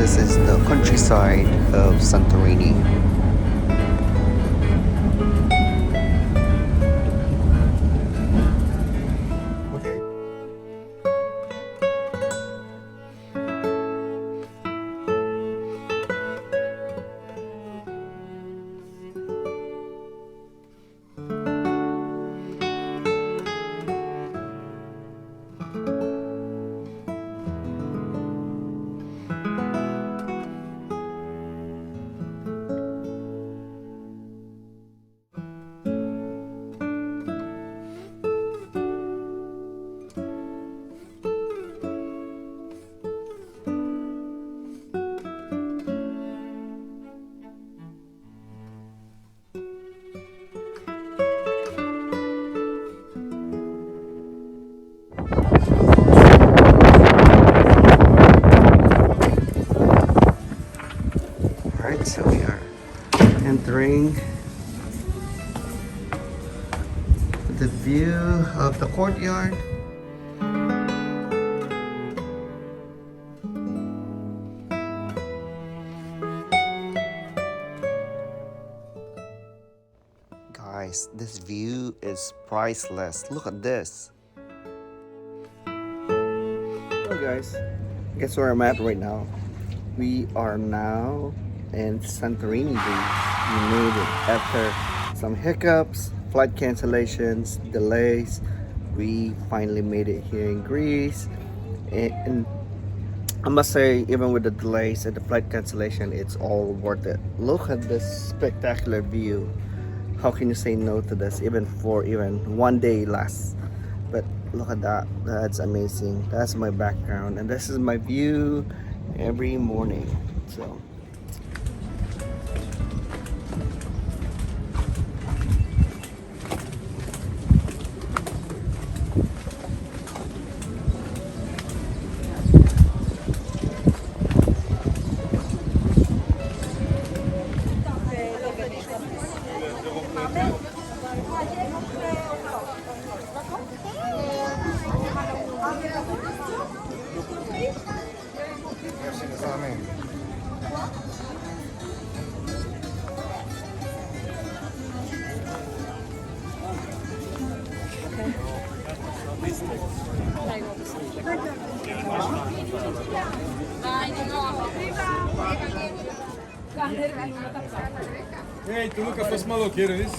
this is the countryside of Santorini. Alright, so we are entering the view of the courtyard. Guys, this view is priceless. Look at this. Hello guys, guess where I'm at right now? We are now in Santorini, Greece. We made it after some hiccups, flight cancellations, delays. We finally made it here in Greece, and I must say, even with the delays and the flight cancellation, it's all worth it. Look at this spectacular view. How can you say no to this, even for even one day less? But look at that, that's amazing. That's my background, and this is my view every morning. So Ei, tu nunca fosse maloqueiro, é isso?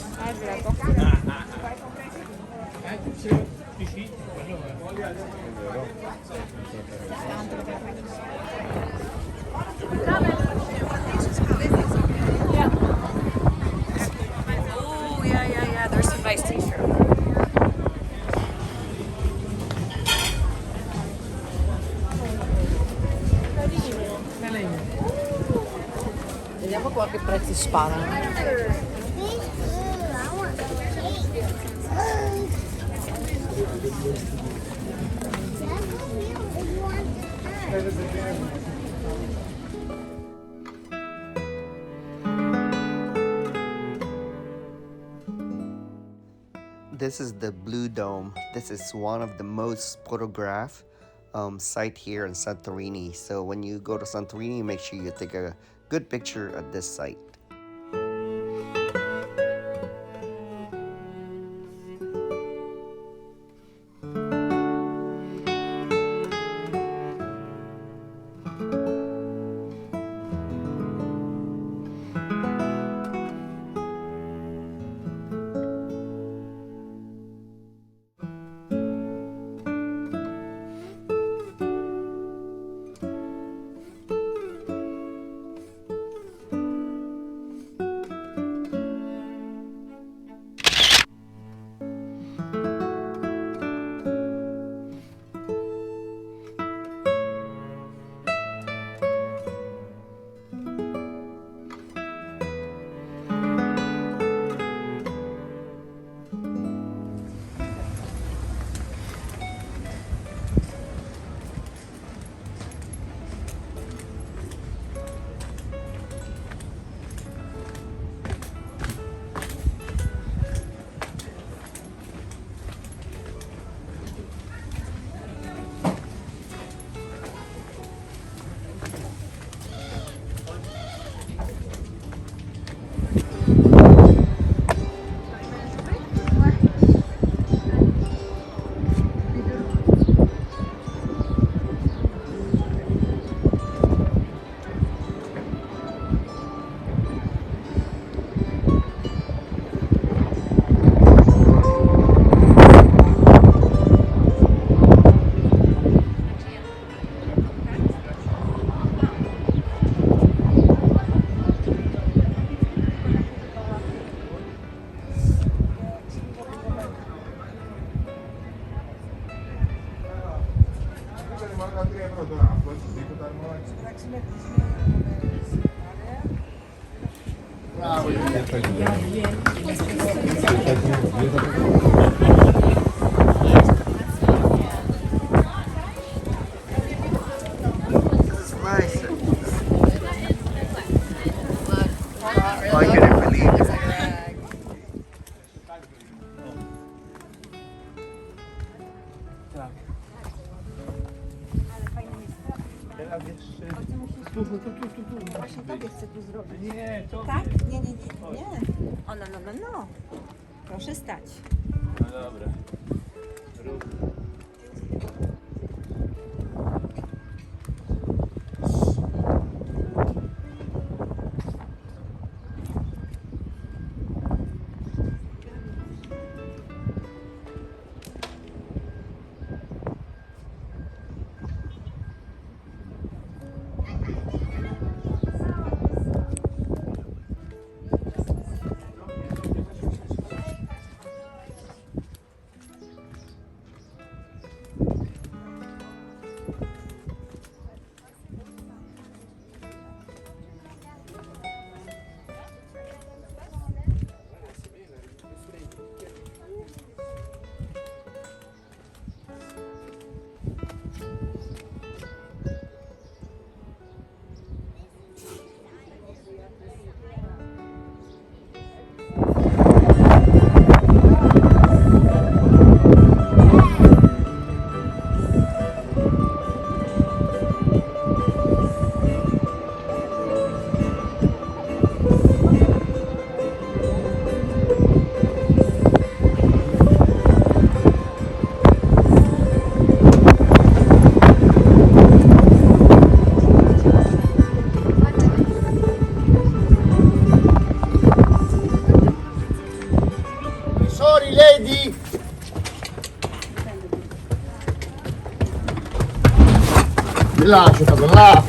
Oh, yeah. There's some nice t-shirts. Vediamo qua che prezzi sparano. this is the Blue Dome. This is one of the most photographed site here in Santorini. So when you go to Santorini, make sure you take a good picture at this site. This is nice. Oh, I couldn't believe it. Właśnie tobie chcę tu zrobić. Nie, to... Tak? Nie. O, no. Proszę stać. No dobra. Sorry, lady. Rilascio, capo, là.